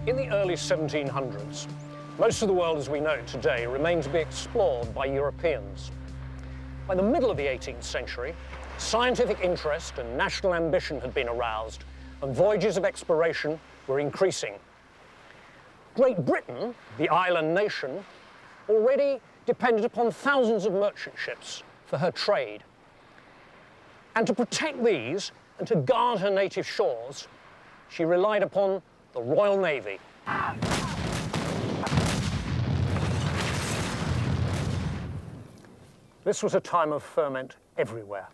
In the early 1700s, most of the world as we know it today remained to be explored by Europeans. By the middle of the 18th century, scientific interest and national ambition had been aroused, and voyages of exploration were increasing. Great Britain, the island nation, already depended upon thousands of merchant ships for her trade. And to protect these and to guard her native shores, she relied upon the Royal Navy. This was a time of ferment everywhere.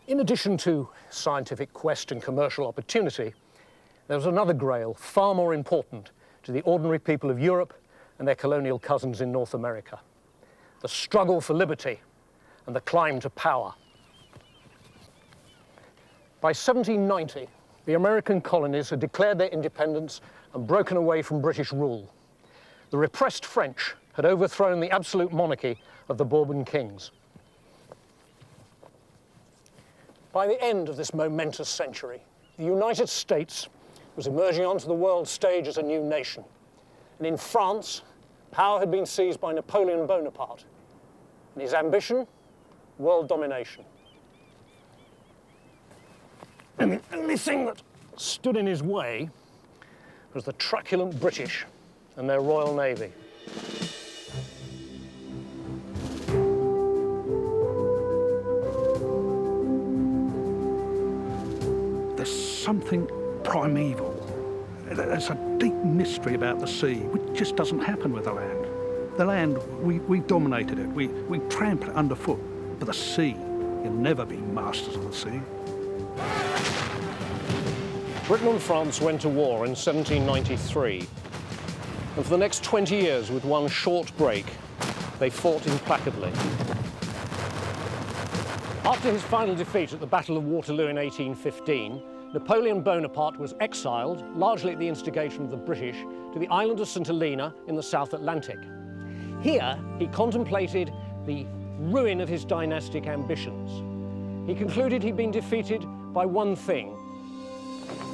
In addition to scientific quest and commercial opportunity, there was another grail far more important to the ordinary people of Europe and their colonial cousins in North America: the struggle for liberty and the climb to power. By 1790, the American colonies had declared their independence and broken away from British rule. The repressed French had overthrown the absolute monarchy of the Bourbon kings. By the end of this momentous century, the United States was emerging onto the world stage as a new nation. And in France, power had been seized by Napoleon Bonaparte, and his ambition, world domination. And the only thing that stood in his way was the truculent British and their Royal Navy. There's something primeval. There's a deep mystery about the sea, which just doesn't happen with the land. The land, we dominated it, we trampled it underfoot. But the sea, you'll never be masters of the sea. Britain and France went to war in 1793, and for the next 20 years, with one short break, they fought implacably. After his final defeat at the Battle of Waterloo in 1815, Napoleon Bonaparte was exiled, largely at the instigation of the British, to the island of St. Helena in the South Atlantic. Here, he contemplated the ruin of his dynastic ambitions. He concluded he'd been defeated by one thing.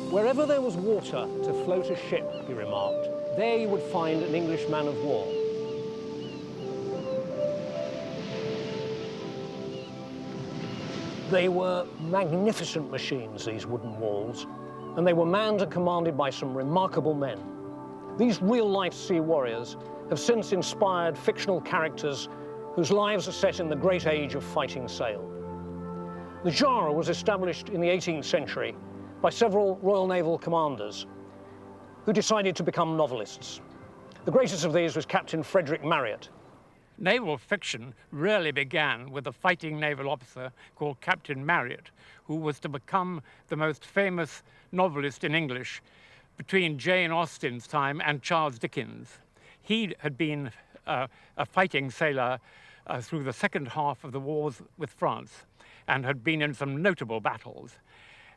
Wherever there was water to float a ship, he remarked, there you would find an English man of war. They were magnificent machines, these wooden walls, and they were manned and commanded by some remarkable men. These real-life sea warriors have since inspired fictional characters whose lives are set in the great age of fighting sail. The genre was established in the 18th century by several Royal Naval commanders who decided to become novelists. The greatest of these was Captain Frederick Marryat. Naval fiction really began with a fighting naval officer called Captain Marryat, who was to become the most famous novelist in English between Jane Austen's time and Charles Dickens. He had been a fighting sailor through the second half of the wars with France and had been in some notable battles.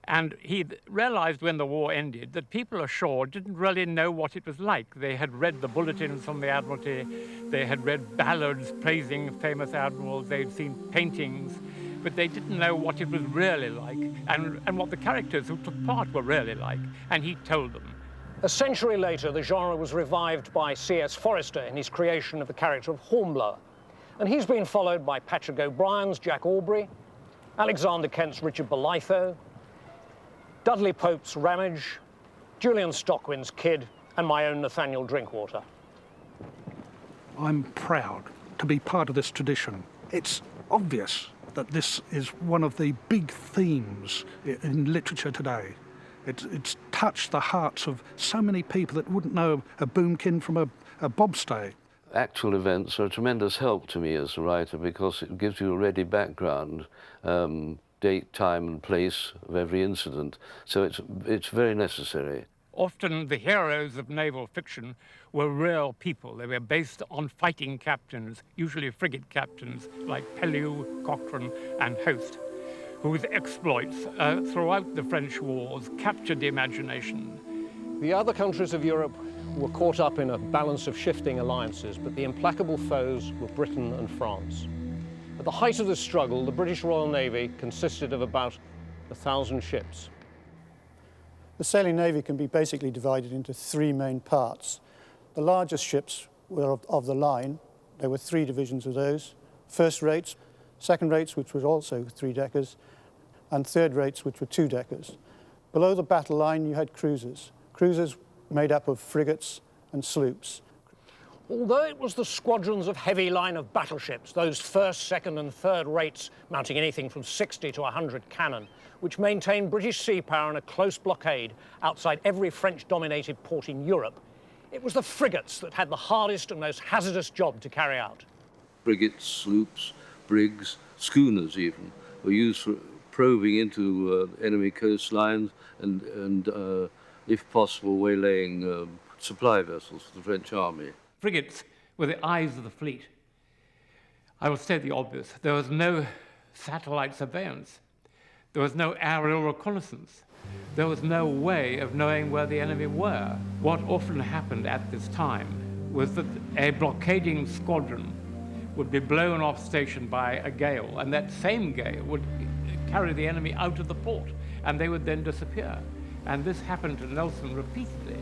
And he realized when the war ended that people ashore didn't really know what it was like. They had read the bulletins from the Admiralty, they had read ballads praising famous admirals, they'd seen paintings, but they didn't know what it was really like and what the characters who took part were really like, and he told them. A century later, the genre was revived by C.S. Forester in his creation of the character of Hornblower, and he's been followed by Patrick O'Brien's Jack Aubrey, Alexander Kent's Richard Bolitho, Dudley Pope's Ramage, Julian Stockwin's Kid, and my own Nathaniel Drinkwater. I'm proud to be part of this tradition. It's obvious that this is one of the big themes in literature today. It's touched the hearts of so many people that wouldn't know a boomkin from a bobstay. Actual events are a tremendous help to me as a writer because it gives you a ready background, date, time and place of every incident, so it's very necessary. Often the heroes of naval fiction were real people. They were based on fighting captains, usually frigate captains like Pellew, Cochrane and Hoste, whose exploits throughout the French wars captured the imagination. The other countries of Europe were caught up in a balance of shifting alliances, but the implacable foes were Britain and France. At the height of the struggle, the British Royal Navy consisted of about 1,000 ships. The sailing navy can be basically divided into three main parts. The largest ships were of the line. There were three divisions of those. First rates, second rates, which were also three-deckers, and third rates, which were two-deckers. Below the battle line, you had cruisers. Cruisers made up of frigates and sloops. Although it was the squadrons of heavy line of battleships, those first, second and third rates mounting anything from 60 to 100 cannon, which maintained British sea power in a close blockade outside every French-dominated port in Europe, it was the frigates that had the hardest and most hazardous job to carry out. Frigates, sloops, brigs, schooners even, were used for probing into enemy coastlines and if possible, waylaying supply vessels for the French army. Frigates were the eyes of the fleet. I will state the obvious. There was no satellite surveillance. There was no aerial reconnaissance. There was no way of knowing where the enemy were. What often happened at this time was that a blockading squadron would be blown off station by a gale, and that same gale would carry the enemy out of the port, and they would then disappear. And this happened to Nelson repeatedly.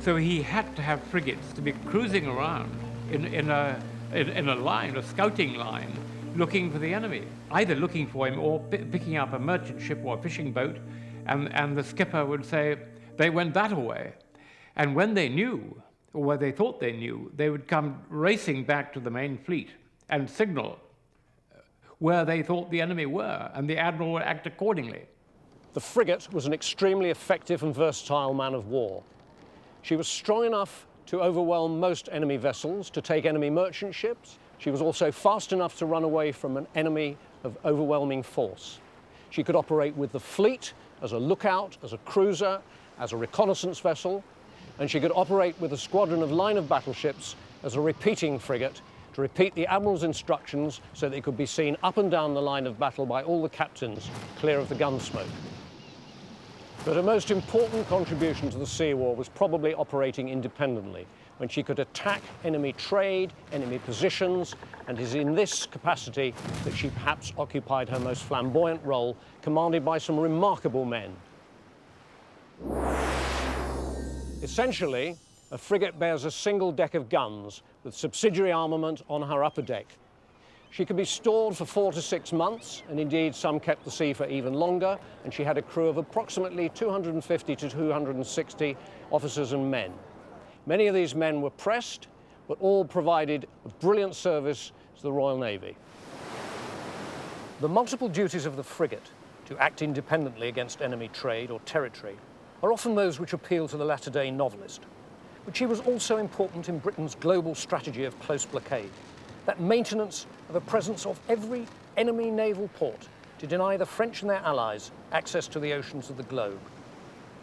So he had to have frigates to be cruising around in a line, a scouting line, looking for the enemy, either looking for him or picking up a merchant ship or a fishing boat, and the skipper would say, they went that way. And when they knew, or where they thought they knew, they would come racing back to the main fleet and signal where they thought the enemy were, and the admiral would act accordingly. The frigate was an extremely effective and versatile man of war. She was strong enough to overwhelm most enemy vessels, to take enemy merchant ships. She was also fast enough to run away from an enemy of overwhelming force. She could operate with the fleet as a lookout, as a cruiser, as a reconnaissance vessel, and she could operate with a squadron of line of battleships as a repeating frigate to repeat the admiral's instructions so that it could be seen up and down the line of battle by all the captains, clear of the gun smoke. But her most important contribution to the sea war was probably operating independently, when she could attack enemy trade, enemy positions, and it is in this capacity that she perhaps occupied her most flamboyant role, commanded by some remarkable men. Essentially, a frigate bears a single deck of guns with subsidiary armament on her upper deck. She could be stored for 4 to 6 months, and indeed some kept the sea for even longer, and she had a crew of approximately 250 to 260 officers and men. Many of these men were pressed, but all provided a brilliant service to the Royal Navy. The multiple duties of the frigate, to act independently against enemy trade or territory, are often those which appeal to the latter-day novelist. But she was also important in Britain's global strategy of close blockade, that maintenance of a presence of every enemy naval port to deny the French and their allies access to the oceans of the globe.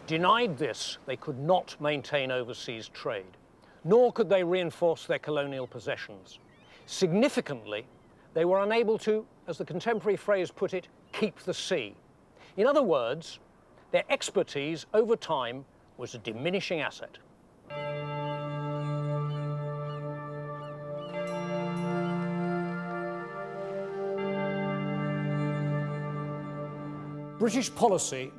Denied this, they could not maintain overseas trade, nor could they reinforce their colonial possessions. Significantly, they were unable to, as the contemporary phrase put it, keep the sea. In other words, their expertise over time was a diminishing asset. British policy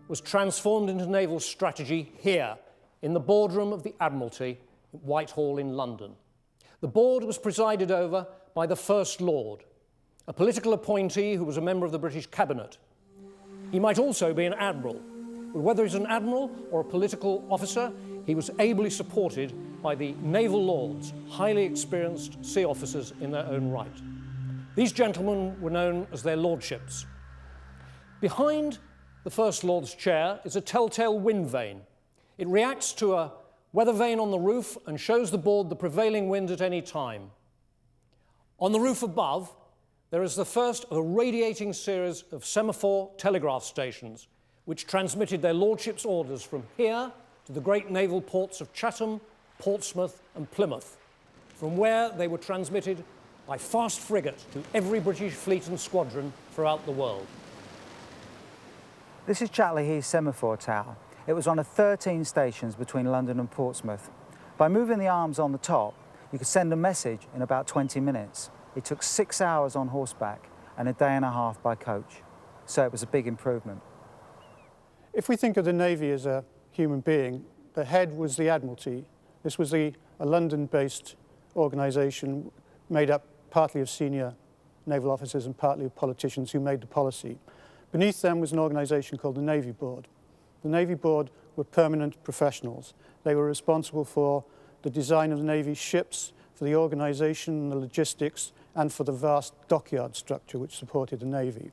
was transformed into naval strategy here, in the boardroom of the Admiralty at Whitehall in London. The board was presided over by the First Lord, a political appointee who was a member of the British Cabinet. He might also be an admiral, but whether he's an admiral or a political officer, he was ably supported by the naval lords, highly experienced sea officers in their own right. These gentlemen were known as their lordships. Behind the First Lord's chair is a telltale wind vane. It reacts to a weather vane on the roof and shows the board the prevailing wind at any time. On the roof above, there is the first of a radiating series of semaphore telegraph stations which transmitted their lordships' orders from here to the great naval ports of Chatham, Portsmouth and Plymouth, from where they were transmitted by fast frigate to every British fleet and squadron throughout the world. This is Chatley Heath Semaphore Tower. It was one of 13 stations between London and Portsmouth. By moving the arms on the top, you could send a message in about 20 minutes. It took 6 hours on horseback and a day and a half by coach. So it was a big improvement. If we think of the Navy as a human being, the head was the Admiralty. This was a London-based organisation made up partly of senior naval officers and partly of politicians who made the policy. Beneath them was an organisation called the Navy Board. The Navy Board were permanent professionals. They were responsible for the design of the Navy's ships, for the organisation, the logistics, and for the vast dockyard structure which supported the Navy.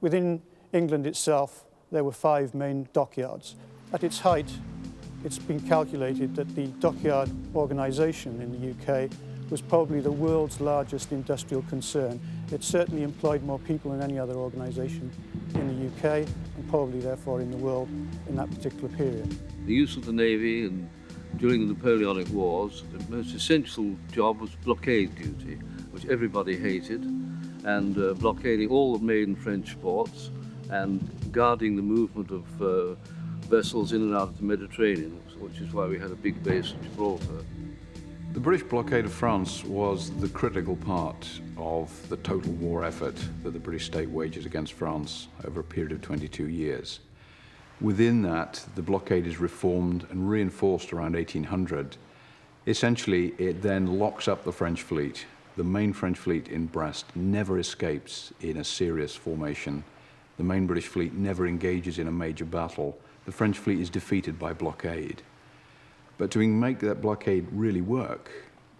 Within England itself, there were 5 main dockyards. At its height, it's been calculated that the dockyard organisation in the UK was probably the world's largest industrial concern. It certainly employed more people than any other organisation in the UK and probably therefore in the world in that particular period. The use of the Navy and during the Napoleonic Wars, the most essential job was blockade duty, which everybody hated, and blockading all the main French ports and guarding the movement of vessels in and out of the Mediterranean, which is why we had a big base at Gibraltar. The British blockade of France was the critical part of the total war effort that the British state wages against France over a period of 22 years. Within that, the blockade is reformed and reinforced around 1800. Essentially, it then locks up the French fleet. The main French fleet in Brest never escapes in a serious formation. The main British fleet never engages in a major battle. The French fleet is defeated by blockade. But to make that blockade really work,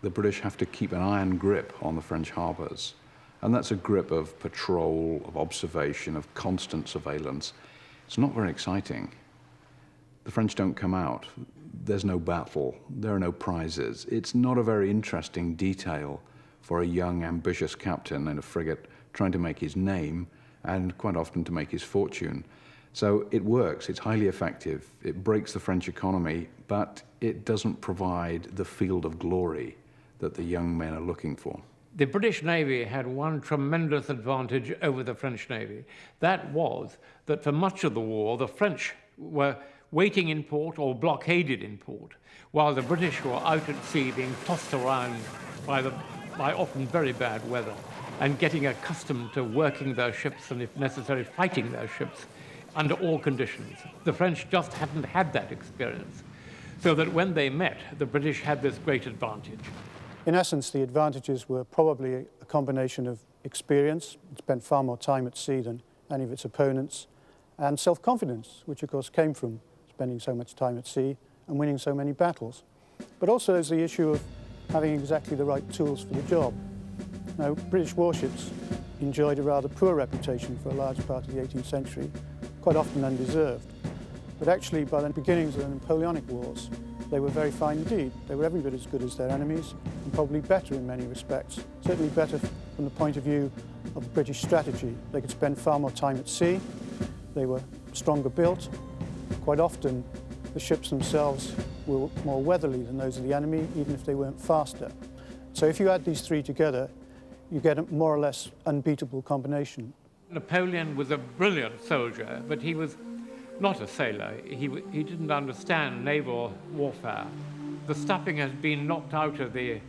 the British have to keep an iron grip on the French harbours. And that's a grip of patrol, of observation, of constant surveillance. It's not very exciting. The French don't come out. There's no battle. There are no prizes. It's not a very interesting detail for a young, ambitious captain in a frigate trying to make his name and quite often to make his fortune. So it works, it's highly effective, it breaks the French economy, but it doesn't provide the field of glory that the young men are looking for. The British Navy had one tremendous advantage over the French Navy. That was that for much of the war, the French were waiting in port or blockaded in port, while the British were out at sea being tossed around by often very bad weather and getting accustomed to working their ships and, if necessary, fighting their ships under all conditions. The French just hadn't had that experience, so that when they met, the British had this great advantage. In essence, the advantages were probably a combination of experience, it spent far more time at sea than any of its opponents, and self-confidence, which of course came from spending so much time at sea and winning so many battles. But also there's the issue of having exactly the right tools for the job. Now, British warships enjoyed a rather poor reputation for a large part of the 18th century, quite often undeserved. But actually, by the beginnings of the Napoleonic Wars, they were very fine indeed. They were every bit as good as their enemies, and probably better in many respects. Certainly better from the point of view of the British strategy. They could spend far more time at sea, they were stronger built. Quite often, the ships themselves were more weatherly than those of the enemy, even if they weren't faster. So if you add these three together, you get a more or less unbeatable combination. Napoleon was a brilliant soldier, but he was not a sailor. He didn't understand naval warfare. The stuffing has been knocked out of the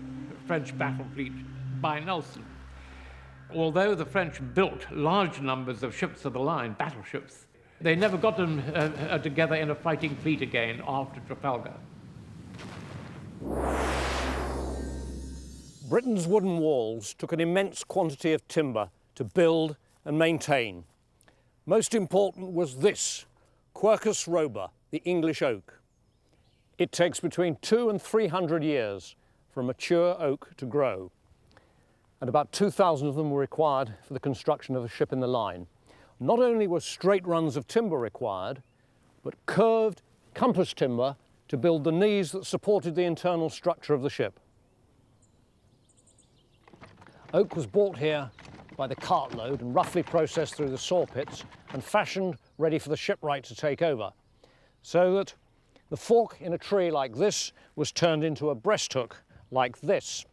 French battle fleet by Nelson. Although the French built large numbers of ships of the line, battleships, they never got them together in a fighting fleet again after Trafalgar. Britain's wooden walls took an immense quantity of timber to build and maintain. Most important was this, Quercus robur, the English oak. It takes between 200 and 300 years for a mature oak to grow, and about 2,000 of them were required for the construction of a ship in the line. Not only were straight runs of timber required, but curved compass timber to build the knees that supported the internal structure of the ship. Oak was bought here by the cartload and roughly processed through the saw pits and fashioned ready for the shipwright to take over, so that the fork in a tree like this was turned into a breast hook like this.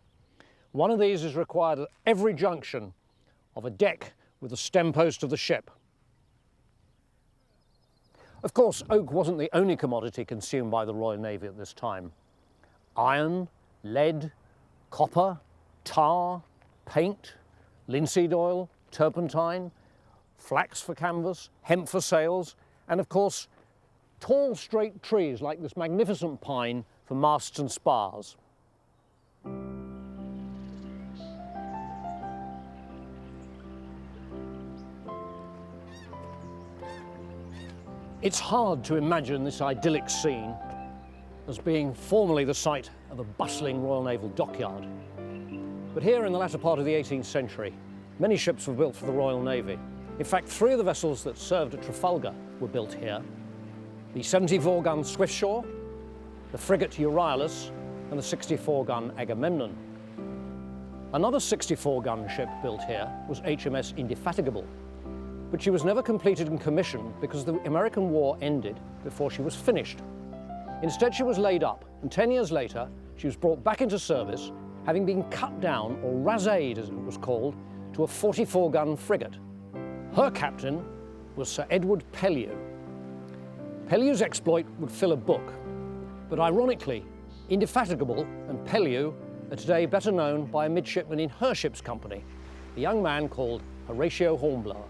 One of these is required at every junction of a deck with the stem post of the ship. Of course, oak wasn't the only commodity consumed by the Royal Navy at this time. Iron, lead, copper, tar, paint, linseed oil, turpentine, flax for canvas, hemp for sails, And of course, tall, straight trees like this magnificent pine for masts and spars. It's hard to imagine this idyllic scene as being formerly the site of a bustling Royal Naval dockyard. But here in the latter part of the 18th century, many ships were built for the Royal Navy. In fact, 3 of the vessels that served at Trafalgar were built here: the 74-gun Swiftsure, the frigate Euryalus, and the 64-gun Agamemnon. Another 64-gun ship built here was HMS Indefatigable, but she was never completed and commissioned because the American War ended before she was finished. Instead, she was laid up, and 10 years later, she was brought back into service, having been cut down, or raséed as it was called, to a 44-gun frigate. Her captain was Sir Edward Pellew. Pellew's exploit would fill a book, but ironically, Indefatigable and Pellew are today better known by a midshipman in her ship's company, a young man called Horatio Hornblower.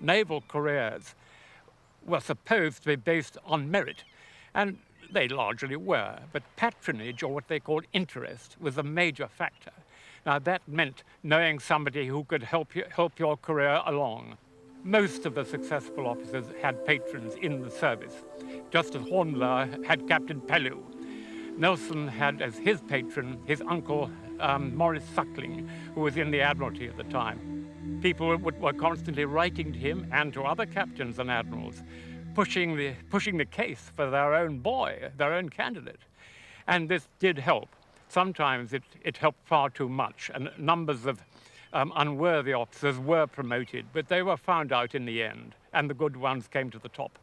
Naval careers were supposed to be based on merit, and they largely were, but patronage, or what they called interest, was a major factor. Now that meant knowing somebody who could help your career along. Most of the successful officers had patrons in the service, just as Hornblower had Captain Pellew. Nelson had as his patron his uncle Maurice Suckling, who was in the Admiralty at the time. People were constantly writing to him and to other captains and admirals, pushing the case for their own boy, their own candidate. And this did help. Sometimes it helped far too much, and numbers of unworthy officers were promoted, but they were found out in the end, and the good ones came to the top.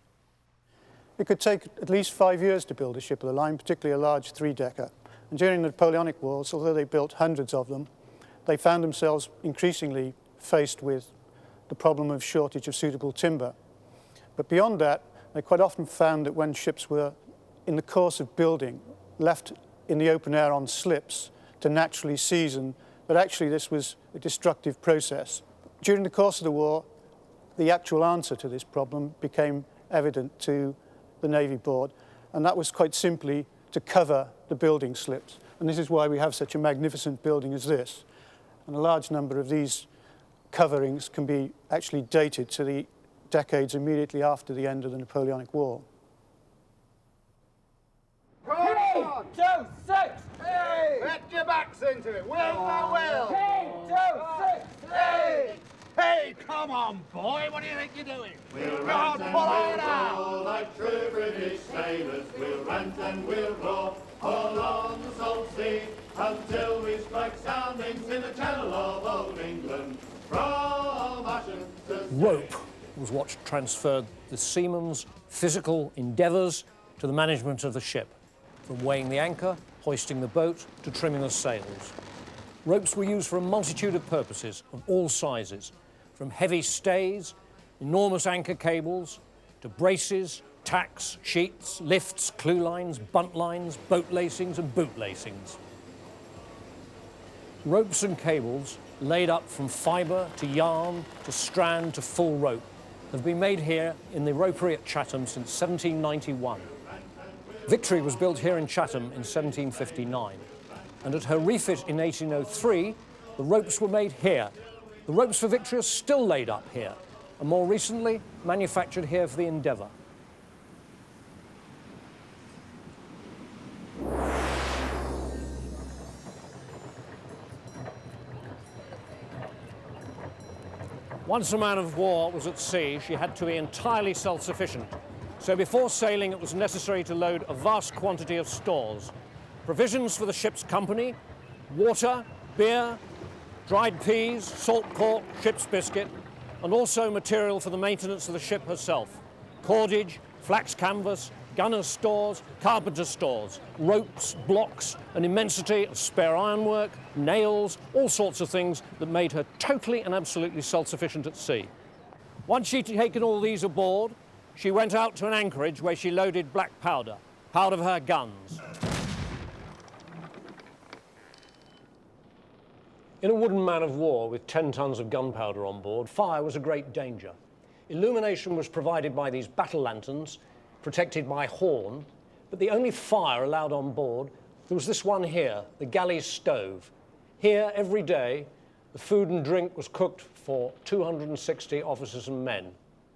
It could take at least 5 years to build a ship of the line, particularly a large 3-decker. And during the Napoleonic Wars, although they built hundreds of them, they found themselves increasingly faced with the problem of shortage of suitable timber. But beyond that, they quite often found that when ships were, in the course of building, left in the open air on slips to naturally season, that actually this was a destructive process. During the course of the war, the actual answer to this problem became evident to the Navy Board, and that was quite simply to cover the building slips. And this is why we have such a magnificent building as this. And a large number of these coverings can be actually dated to the decades immediately after the end of the Napoleonic War. 3, 2, 6! Hey! Get your backs into it! Will for will! 3, 2, 6! Hey! Hey, come on, boy! What do you think you're doing? We'll rant and we'll roar like true British sailors. We'll rant and we'll roar all on the salt sea until we strike soundings in the channel of old England. From Ashton to Rope was what transferred the seaman's physical endeavours to the management of the ship, from weighing the anchor, hoisting the boat, to trimming the sails. Ropes were used for a multitude of purposes of all sizes, from heavy stays, enormous anchor cables, to braces, tacks, sheets, lifts, clewlines, bunt lines, boat lacings and boot lacings. Ropes and cables, laid up from fibre to yarn to strand to full rope, have been made here in the ropery at Chatham since 1791. Victory was built here in Chatham in 1759, and at her refit in 1803, the ropes were made here. The ropes for Victory are still laid up here, and more recently manufactured here for the Endeavour. Once a man of war was at sea, she had to be entirely self-sufficient. So before sailing, it was necessary to load a vast quantity of stores. Provisions for the ship's company, water, beer, dried peas, salt pork, ship's biscuit, and also material for the maintenance of the ship herself. Cordage, flax canvas, gunner's stores, carpenter's stores, ropes, blocks, an immensity of spare ironwork, nails, all sorts of things that made her totally and absolutely self-sufficient at sea. Once she'd taken all these aboard, she went out to an anchorage where she loaded black powder for her guns. In a wooden man of war with 10 tons of gunpowder on board, fire was a great danger. Illumination was provided by these battle lanterns, protected by horn, but the only fire allowed on board, there was this one here, the galley stove. Here, every day, the food and drink was cooked for 260 officers and men.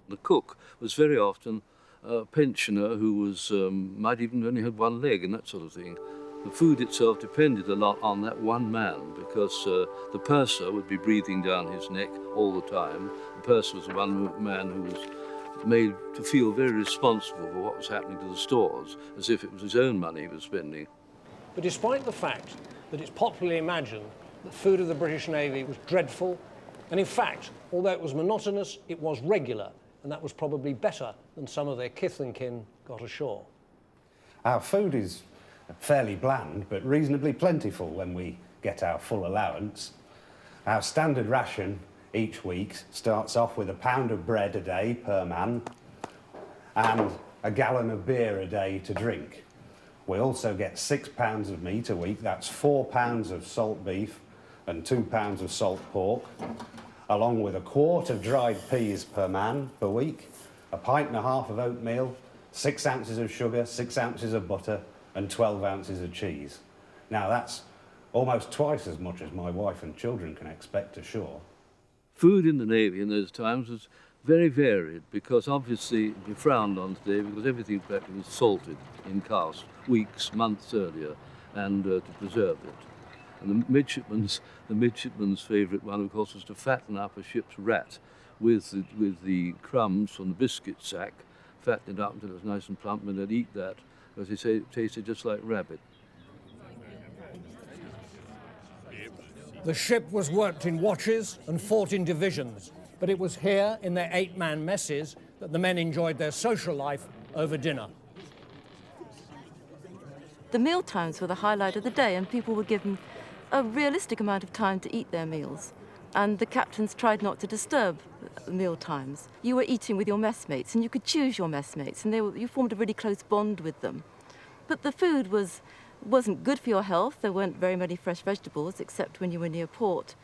The cook was very often a pensioner who was, might even only have one leg and that sort of thing. The food itself depended a lot on that one man because the purser would be breathing down his neck all the time. The purser was the one man who was made to feel very responsible for what was happening to the stores, as if it was his own money he was spending. But despite the fact that it's popularly imagined that food of the British Navy was dreadful, and in fact, although it was monotonous, it was regular, and that was probably better than some of their kith and kin got ashore. Our food is fairly bland, but reasonably plentiful when we get our full allowance. Our standard ration each week starts off with a pound of bread a day per man and a gallon of beer a day to drink. We also get 6 pounds of meat a week. That's 4 pounds of salt beef and 2 pounds of salt pork, along with a quart of dried peas per man per week, a pint and a half of oatmeal, 6 ounces of sugar, 6 ounces of butter, and 12 ounces of cheese. Now that's almost twice as much as my wife and children can expect ashore. Food in the Navy in those times was very varied because obviously we frowned on today because everything practically was salted in casks weeks, months earlier, and to preserve it. And the midshipman's favourite one, of course, was to fatten up a ship's rat with the crumbs from the biscuit sack, fatten it up until it was nice and plump, and they'd eat that, as they say, it tasted just like rabbit. The ship was worked in watches and fought in divisions, but it was here in their 8-man messes that the men enjoyed their social life over dinner. The meal times were the highlight of the day, and people were given a realistic amount of time to eat their meals. And the captains tried not to disturb meal times. You were eating with your messmates, and you could choose your messmates, and you formed a really close bond with them. But the food wasn't good for your health. There weren't very many fresh vegetables, except when you were near port.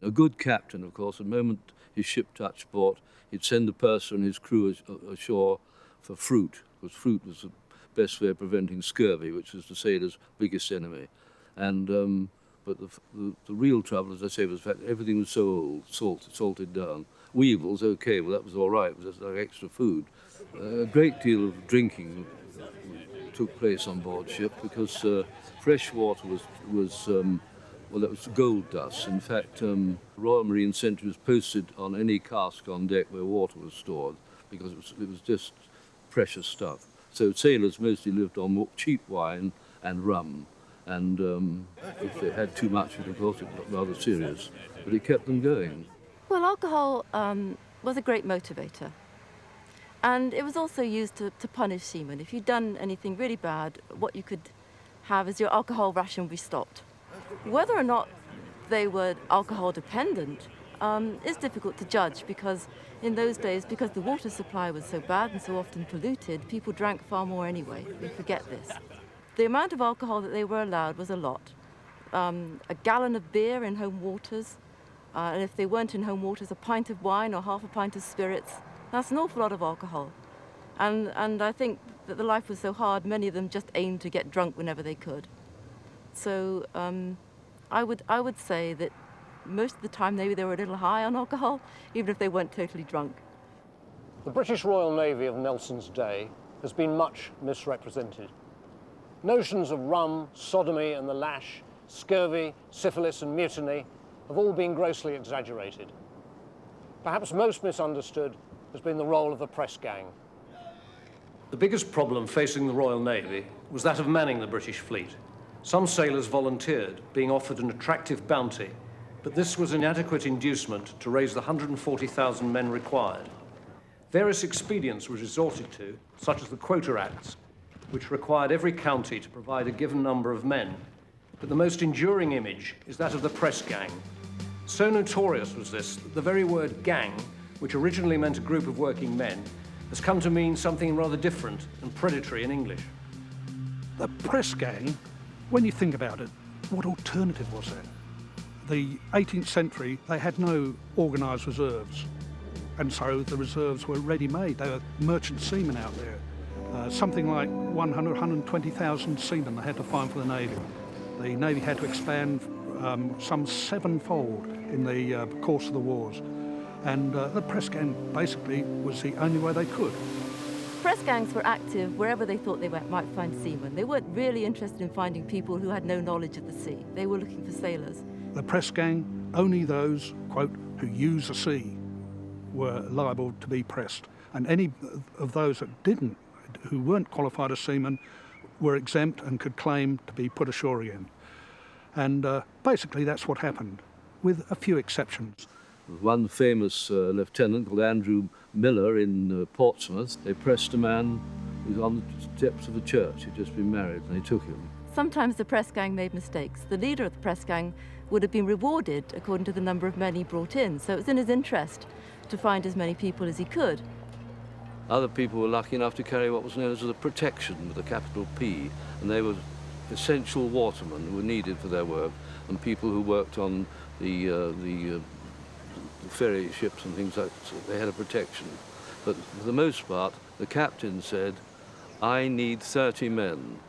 A good captain, of course, the moment his ship touched port, he'd send the purser and his crew ashore for fruit, because fruit was the best way of preventing scurvy, which was the sailors' biggest enemy. And but the real trouble, as I say, was the fact that everything was so old, salted down. Weevils, okay, well, that was all right, it was just like extra food. A great deal of drinking took place on board ship because fresh water was that was gold dust. In fact, Royal Marine Sentry was posted on any cask on deck where water was stored because it was just precious stuff. So sailors mostly lived on cheap wine and rum. And if they had too much, of course, it got rather serious. But it kept them going. Well, alcohol was a great motivator. And it was also used to punish seamen. If you'd done anything really bad, what you could have is your alcohol ration be stopped. Whether or not they were alcohol dependent is difficult to judge because in those days, because the water supply was so bad and so often polluted, people drank far more anyway. We forget this. The amount of alcohol that they were allowed was a lot. A gallon of beer in home waters, and if they weren't in home waters, a pint of wine or half a pint of spirits. That's an awful lot of alcohol. And I think that the life was so hard, many of them just aimed to get drunk whenever they could. So I would say that most of the time maybe they were a little high on alcohol, even if they weren't totally drunk. The British Royal Navy of Nelson's day has been much misrepresented. Notions of rum, sodomy and the lash, scurvy, syphilis and mutiny have all been grossly exaggerated. Perhaps most misunderstood has been the role of the press gang. The biggest problem facing the Royal Navy was that of manning the British fleet. Some sailors volunteered, being offered an attractive bounty, but this was inadequate inducement to raise the 140,000 men required. Various expedients were resorted to, such as the Quota Acts, which required every county to provide a given number of men. But the most enduring image is that of the press gang. So notorious was this that the very word gang, which originally meant a group of working men, has come to mean something rather different and predatory in English. The press gang, when you think about it, what alternative was there? The 18th century, they had no organised reserves. And so the reserves were ready-made. They were merchant seamen out there. Something like 120,000 seamen they had to find for the Navy. The Navy had to expand some sevenfold in the course of the wars. And the press gang basically was the only way they could. Press gangs were active wherever they thought they might find seamen. They weren't really interested in finding people who had no knowledge of the sea. They were looking for sailors. The press gang, only those, quote, who use the sea, were liable to be pressed. And any of those that didn't, who weren't qualified as seamen, were exempt and could claim to be put ashore again. And basically that's what happened, with a few exceptions. One famous lieutenant called Andrew Miller in Portsmouth, they pressed a man who was on the steps of a church. He'd just been married, and they took him. Sometimes the press gang made mistakes. The leader of the press gang would have been rewarded according to the number of men he brought in, so it was in his interest to find as many people as he could. Other people were lucky enough to carry what was known as the protection with a capital P, and they were essential watermen who were needed for their work, and people who worked on the ferry ships and things like that. They had a protection. But for the most part, the captain said, "I need 30 men."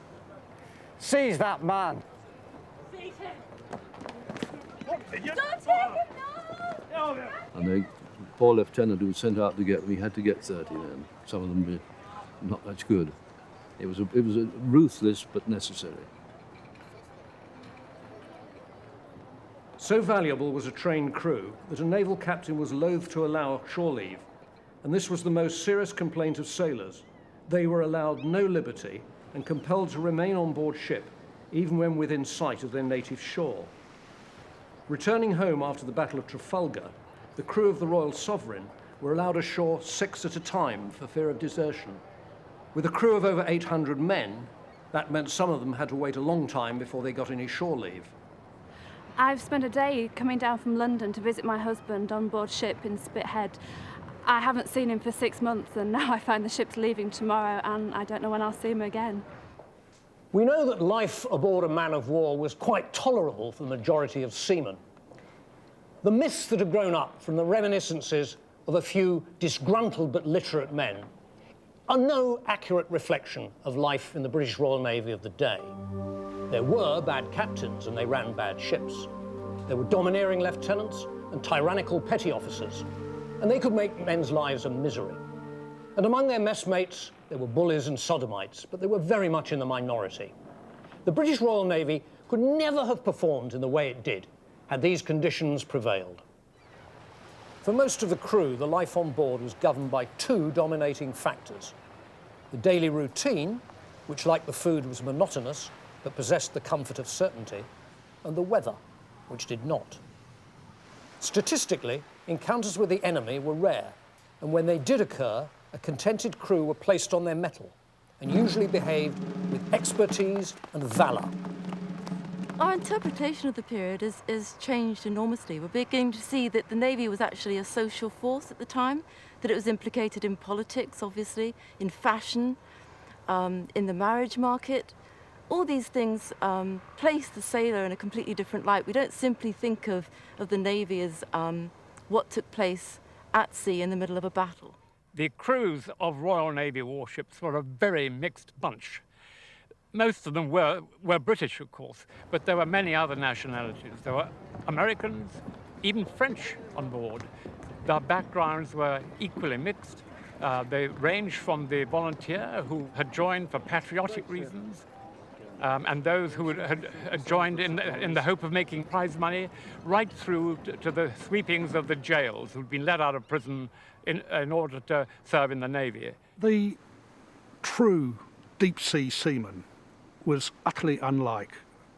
Seize that man! Seize him! Don't take him, no! And the poor lieutenant who was sent out to get them, he had to get 30 men. Some of them were not much good. It was a ruthless but necessary. So valuable was a trained crew that a naval captain was loath to allow shore leave, and this was the most serious complaint of sailors. They were allowed no liberty and compelled to remain on board ship, even when within sight of their native shore. Returning home after the Battle of Trafalgar, the crew of the Royal Sovereign were allowed ashore 6 at a time for fear of desertion. With a crew of over 800 men, that meant some of them had to wait a long time before they got any shore leave. I've spent a day coming down from London to visit my husband on board ship in Spithead. I haven't seen him for 6 months, and now I find the ship's leaving tomorrow, and I don't know when I'll see him again. We know that life aboard a man of war was quite tolerable for the majority of seamen. The myths that have grown up from the reminiscences of a few disgruntled but literate men are no accurate reflection of life in the British Royal Navy of the day. There were bad captains and they ran bad ships. There were domineering lieutenants and tyrannical petty officers, and they could make men's lives a misery. And among their messmates, there were bullies and sodomites, but they were very much in the minority. The British Royal Navy could never have performed in the way it did had these conditions prevailed. For most of the crew, the life on board was governed by 2 dominating factors: the daily routine, which, like the food, was monotonous but possessed the comfort of certainty, and the weather, which did not. Statistically, encounters with the enemy were rare, and when they did occur, a contented crew were placed on their mettle and usually behaved with expertise and valour. Our interpretation of the period is changed enormously. We're beginning to see that the Navy was actually a social force at the time, that it was implicated in politics, obviously, in fashion, in the marriage market. All these things place the sailor in a completely different light. We don't simply think of the Navy as what took place at sea in the middle of a battle. The crews of Royal Navy warships were a very mixed bunch. Most of them were British, of course, but there were many other nationalities. There were Americans, even French on board. Their backgrounds were equally mixed. They ranged from the volunteer who had joined for patriotic reasons, and those who had joined in the hope of making prize money, right through to the sweepings of the jails who'd been let out of prison in order to serve in the Navy. The true deep-sea seaman was utterly unlike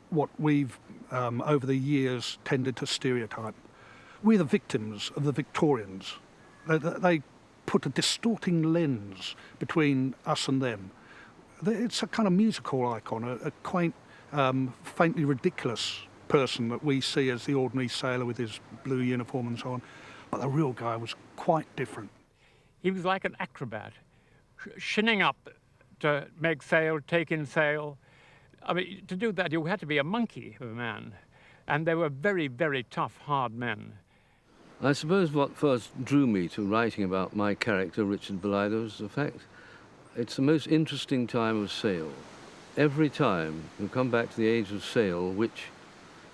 what we've, over the years, tended to stereotype. We're the victims of the Victorians. They put a distorting lens between us and them. It's a kind of musical icon, a quaint, faintly ridiculous person that we see as the ordinary sailor with his blue uniform and so on. But the real guy was quite different. He was like an acrobat, shinning up to make sail, take in sail. I mean, to do that, you had to be a monkey of a man. And they were very, very tough, hard men. I suppose what first drew me to writing about my character, Richard Bolitho, was the fact it's the most interesting time of sail. Every time you come back to the age of sail, which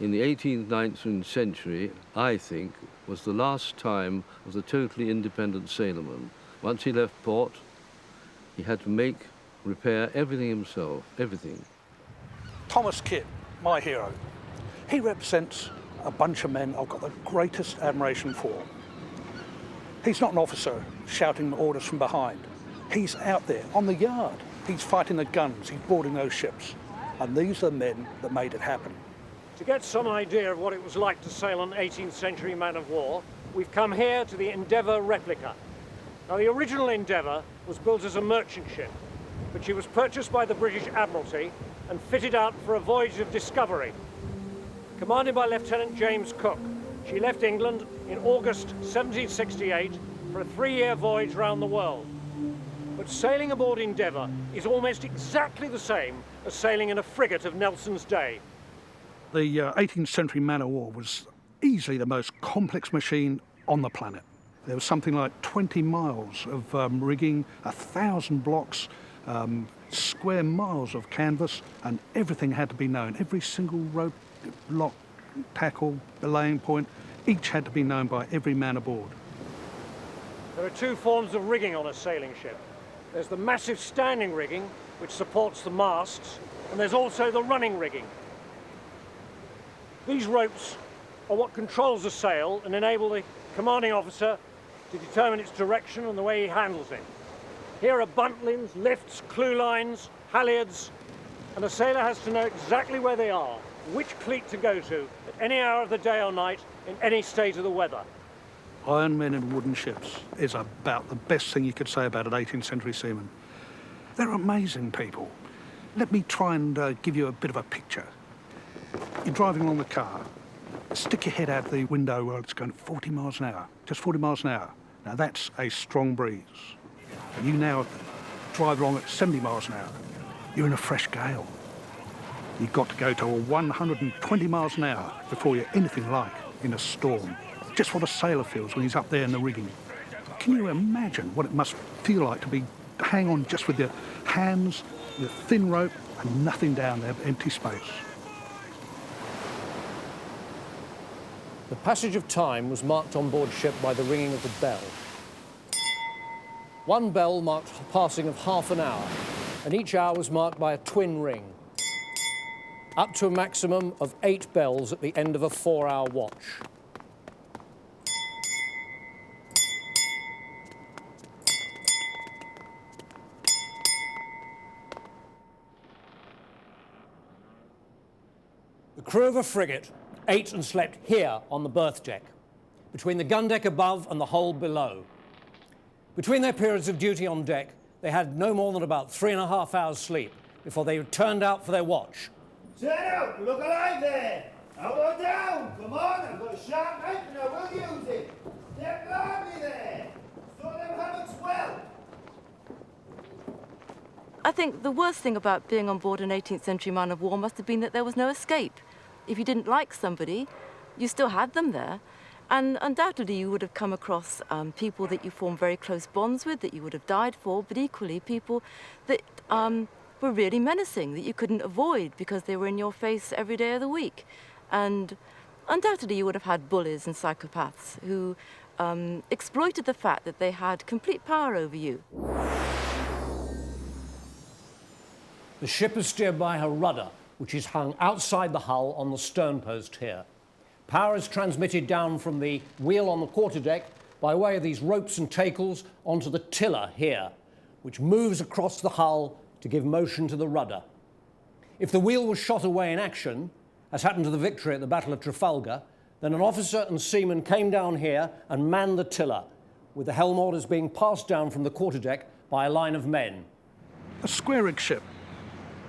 in the 18th, 19th century, I think, was the last time of the totally independent sailorman. Once he left port, he had to make, repair everything himself, everything. Thomas Kidd, my hero. He represents a bunch of men I've got the greatest admiration for. He's not an officer shouting orders from behind. He's out there on the yard. He's fighting the guns, he's boarding those ships. And these are the men that made it happen. To get some idea of what it was like to sail an 18th century man of war, we've come here to the Endeavour replica. Now, the original Endeavour was built as a merchant ship, but she was purchased by the British Admiralty and fitted out for a voyage of discovery. Commanded by Lieutenant James Cook, she left England in August 1768 for a 3-year voyage round the world. But sailing aboard Endeavour is almost exactly the same as sailing in a frigate of Nelson's day. The 18th century man of war was easily the most complex machine on the planet. There was something like 20 miles of rigging, 1,000 blocks, square miles of canvas, and everything had to be known. Every single rope, lock, tackle, belaying point, each had to be known by every man aboard. There are two forms of rigging on a sailing ship. There's the massive standing rigging, which supports the masts, and there's also the running rigging. These ropes are what controls the sail and enable the commanding officer to determine its direction and the way he handles it. Here are buntlines, lifts, clew lines, halyards, and a sailor has to know exactly where they are, which cleat to go to at any hour of the day or night in any state of the weather. Iron men in wooden ships is about the best thing you could say about an 18th century seaman. They're amazing people. Let me try and give you a bit of a picture. You're driving along the car, stick your head out the window where it's going 40 miles an hour, just 40 miles an hour. Now that's a strong breeze. And you now drive along at 70 miles an hour, you're in a fresh gale. You've got to go to 120 miles an hour before you're anything like in a storm. Just what a sailor feels when he's up there in the rigging. Can you imagine what it must feel like to be hang on just with your hands, your thin rope, and nothing down there but empty space? The passage of time was marked on board ship by the ringing of the bell. One bell marked the passing of half an hour, and each hour was marked by a twin ring, up to a maximum of 8 bells at the end of a 4-hour watch. The crew of a frigate ate and slept here on the berth deck, between the gun deck above and the hold below. Between their periods of duty on deck, they had no more than about 3.5 hours sleep before they turned out for their watch. Turn out! Look alive there! Out or down! Come on, I've got a sharp knife and I will use it! Step behind me there! Throw them hammocks well! I think the worst thing about being on board an 18th century man of war must have been that there was no escape. If you didn't like somebody, you still had them there. And undoubtedly you would have come across people that you formed very close bonds with, that you would have died for, but equally people that were really menacing, that you couldn't avoid because they were in your face every day of the week. And undoubtedly you would have had bullies and psychopaths who exploited the fact that they had complete power over you. The ship is steered by her rudder, which is hung outside the hull on the stern post here. Power is transmitted down from the wheel on the quarterdeck by way of these ropes and tackles onto the tiller here, which moves across the hull to give motion to the rudder. If the wheel was shot away in action, as happened to the Victory at the Battle of Trafalgar, then an officer and seaman came down here and manned the tiller, with the helm orders being passed down from the quarterdeck by a line of men. A square rig ship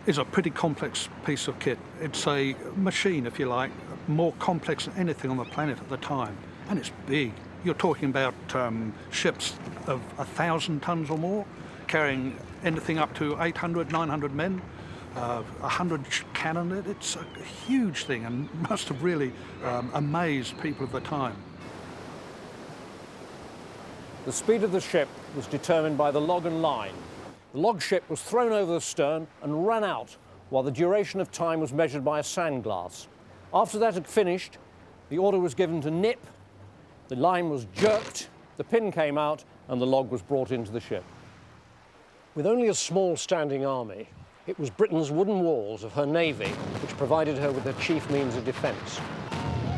is a pretty complex piece of kit. It's a machine, if you like, more complex than anything on the planet at the time, and it's big. You're talking about ships of 1,000 tons or more, carrying anything up to 800, 900 men, 100 cannon. It's a huge thing and must have really amazed people of the time. the speed of the ship was determined by the log and line. The log ship was thrown over the stern and ran out, while the duration of time was measured by a sand glass. After that had finished, the order was given to nip, the line was jerked, the pin came out, and the log was brought into the ship. With only a small standing army, it was Britain's wooden walls of her navy which provided her with her chief means of defence.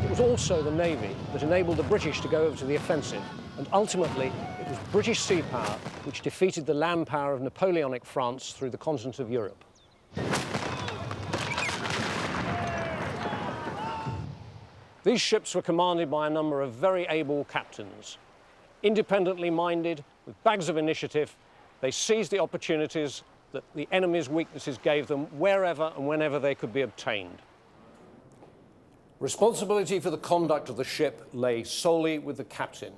It was also the navy that enabled the British to go over to the offensive, and ultimately it was British sea power which defeated the land power of Napoleonic France through the continent of Europe. These ships were commanded by a number of very able captains. Independently minded, with bags of initiative, they seized the opportunities that the enemy's weaknesses gave them wherever and whenever they could be obtained. Responsibility for the conduct of the ship lay solely with the captain.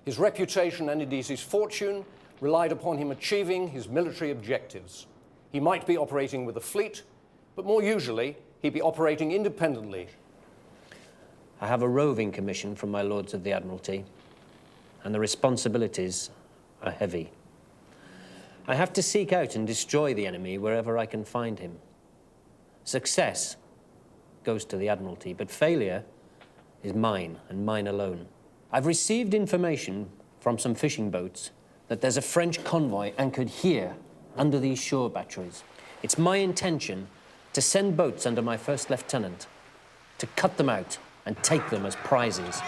His reputation and indeed his fortune relied upon him achieving his military objectives. He might be operating with a fleet, but more usually he'd be operating independently. I have a roving commission from my Lords of the Admiralty, and the responsibilities are heavy. I have to seek out and destroy the enemy wherever I can find him. Success goes to the Admiralty, but failure is mine and mine alone. I've received information from some fishing boats that there's a French convoy anchored here under these shore batteries. It's my intention to send boats under my first lieutenant to cut them out and take them as prizes.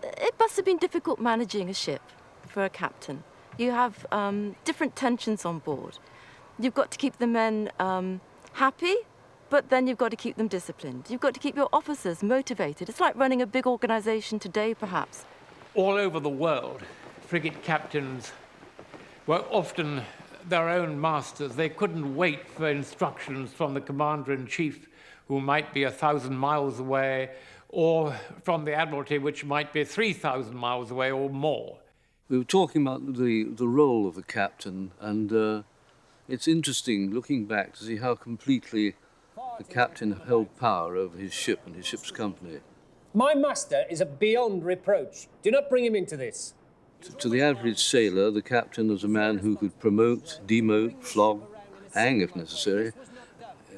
It must have been difficult managing a ship for a captain. You have different tensions on board. You've got to keep the men happy, but then you've got to keep them disciplined. You've got to keep your officers motivated. It's like running a big organisation today, perhaps. All over the world, frigate captains were often their own masters. They couldn't wait for instructions from the commander-in-chief, who might be 1,000 miles away, or from the Admiralty, which might be 3,000 miles away or more. We were talking about the role of the captain, and it's interesting looking back to see how completely the captain held power over his ship and his ship's company. My master is beyond reproach. Do not bring him into this. To the average sailor, the captain was a man who could promote, demote, flog, hang if necessary,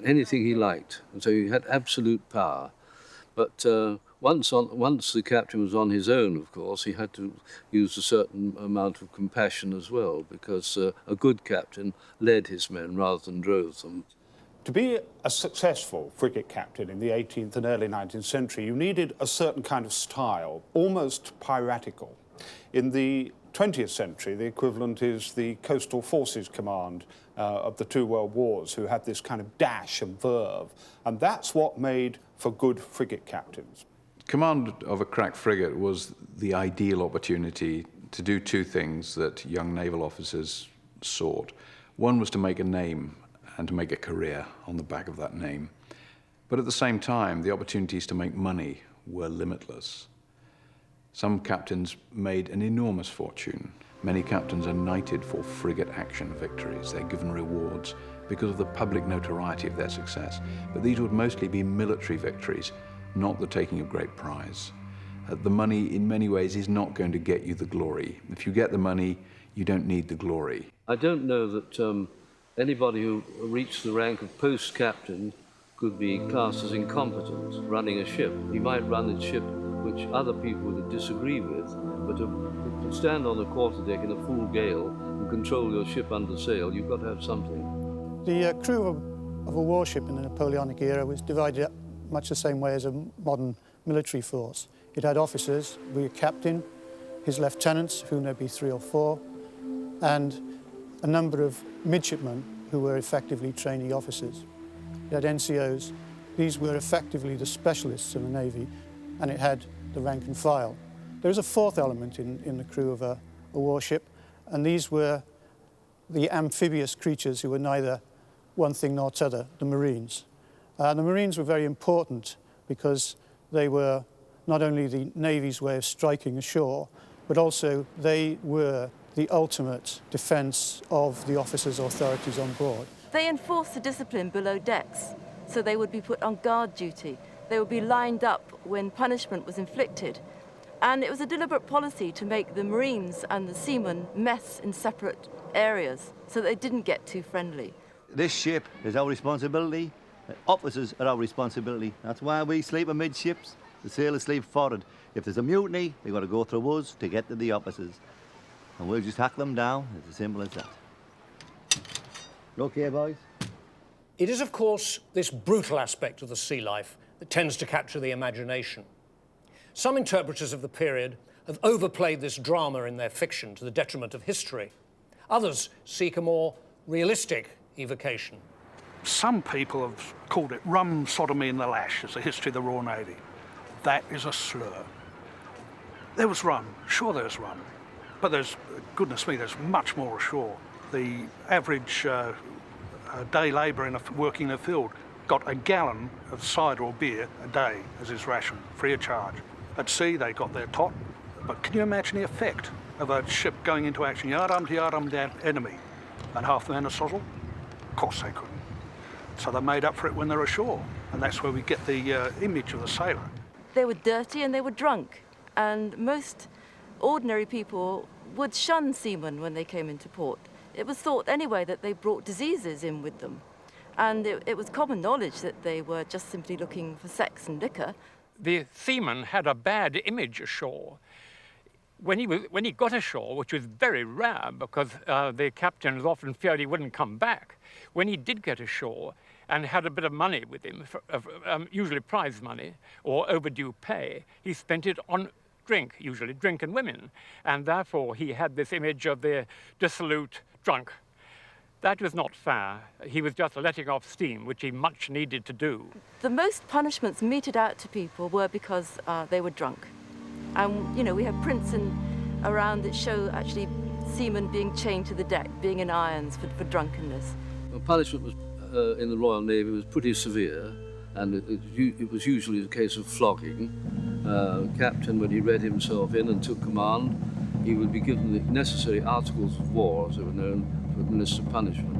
anything he liked. And so he had absolute power. But once the captain was on his own, of course, he had to use a certain amount of compassion as well, because a good captain led his men rather than drove them. To be a successful frigate captain in the 18th and early 19th century, you needed a certain kind of style, almost piratical. In the 20th century, the equivalent is the Coastal Forces Command of the two World Wars, who had this kind of dash and verve, and that's what made for good frigate captains. Command of a crack frigate was the ideal opportunity to do two things that young naval officers sought. One was to make a name and to make a career on the back of that name. But at the same time, the opportunities to make money were limitless. Some captains made an enormous fortune. Many captains are knighted for frigate action victories. They're given rewards because of the public notoriety of their success. But these would mostly be military victories, not the taking of great prize. The money, in many ways, is not going to get you the glory. If you get the money, you don't need the glory. I don't know that anybody who reached the rank of post-captain could be classed as incompetent running a ship. He might run a ship which other people would disagree with, but to stand on the quarterdeck in a full gale and control your ship under sail, you've got to have something. The crew of a warship in the Napoleonic era was divided up much the same way as a modern military force. It had officers, a captain, his lieutenants, whom there'd be 3 or 4, and a number of midshipmen who were effectively trainee officers. It had NCOs. These were effectively the specialists in the Navy, and it had the rank and file. There was a fourth element in the crew of a warship, and these were the amphibious creatures who were neither one thing nor t'other, the Marines. The Marines were very important because they were not only the Navy's way of striking ashore, but also they were the ultimate defence of the officers' authorities on board. They enforced the discipline below decks, so they would be put on guard duty. They would be lined up when punishment was inflicted. And it was a deliberate policy to make the Marines and the seamen mess in separate areas so that they didn't get too friendly. This ship is our responsibility. The officers are our responsibility. That's why we sleep amidships. The sailors sleep forward. If there's a mutiny, they've got to go through us to get to the officers. And we'll just hack them down. It's as simple as that. You okay, boys? It is, of course, this brutal aspect of the sea life that tends to capture the imagination. Some interpreters of the period have overplayed this drama in their fiction to the detriment of history. Others seek a more realistic evocation. Some people have called it rum sodomy in the lash as a history of the Royal Navy. That is a slur. There was rum, sure there's rum, but there's, goodness me, there's much more ashore. The average day labourer working in a field got a gallon of cider or beer a day as his ration, free of charge. At sea, they got their tot, but can you imagine the effect of a ship going into action, yard arm to that enemy, and half the men are sozzled? Of course they couldn't. So they made up for it when they're ashore, and that's where we get the image of the sailor. They were dirty and they were drunk, and most ordinary people would shun seamen when they came into port. It was thought anyway that they brought diseases in with them, and it was common knowledge that they were just simply looking for sex and liquor. The seaman had a bad image ashore. When he got ashore, which was very rare because the captains often feared he wouldn't come back, when he did get ashore and had a bit of money with him, usually prize money or overdue pay, he spent it on drink, usually drink and women, and therefore he had this image of the dissolute drunk. That was not fair. He was just letting off steam, which he much needed to do. The most punishments meted out to people were because they were drunk. And, you know, we have prints around that show actually seamen being chained to the deck, being in irons for drunkenness. The punishment was, in the Royal Navy was pretty severe, and it was usually a case of flogging. Captain, when he read himself in and took command, he would be given the necessary articles of war, as they were known, to administer punishment.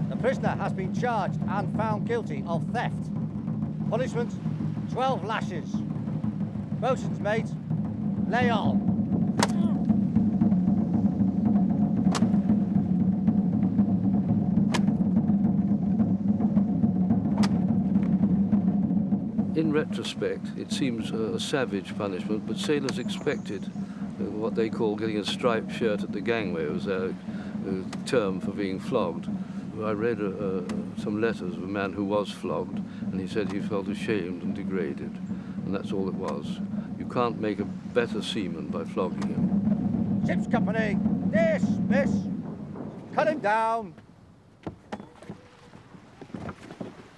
The prisoner has been charged and found guilty of theft. Punishment, 12 lashes. Boatswain's mate, lay on. In retrospect, it seems a savage punishment, but sailors expected what they call getting a striped shirt at the gangway. It was a term for being flogged. I read some letters of a man who was flogged, and he said he felt ashamed and degraded, and that's all it was. You can't make a better seaman by flogging him. Ship's company, dismiss. Cut him down.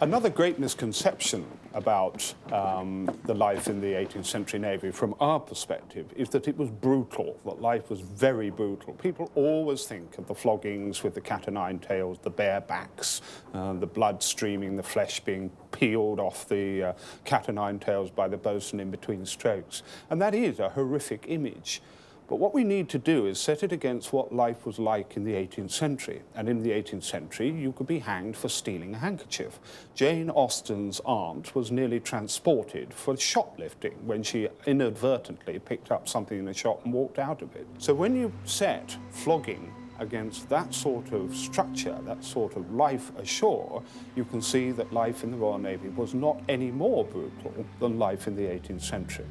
Another great misconception about the life in the 18th century Navy from our perspective is that it was brutal, that life was very brutal. People always think of the floggings with the cat o' nine tails, the bare backs, the blood streaming, the flesh being peeled off the cat o' nine tails by the boatswain in between strokes. And that is a horrific image. But what we need to do is set it against what life was like in the 18th century. And in the 18th century, you could be hanged for stealing a handkerchief. Jane Austen's aunt was nearly transported for shoplifting when she inadvertently picked up something in a shop and walked out of it. So when you set flogging against that sort of structure, that sort of life ashore, you can see that life in the Royal Navy was not any more brutal than life in the 18th century.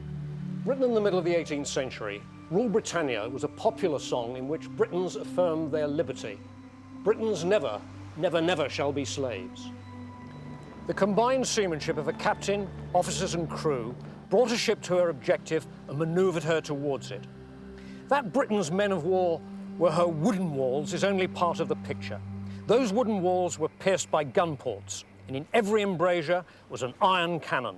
Written in the middle of the 18th century, Rule Britannia was a popular song in which Britons affirmed their liberty. Britons never, never, never shall be slaves. The combined seamanship of a captain, officers and crew brought a ship to her objective and manoeuvred her towards it. That Britain's men of war were her wooden walls is only part of the picture. Those wooden walls were pierced by gun ports, and in every embrasure was an iron cannon.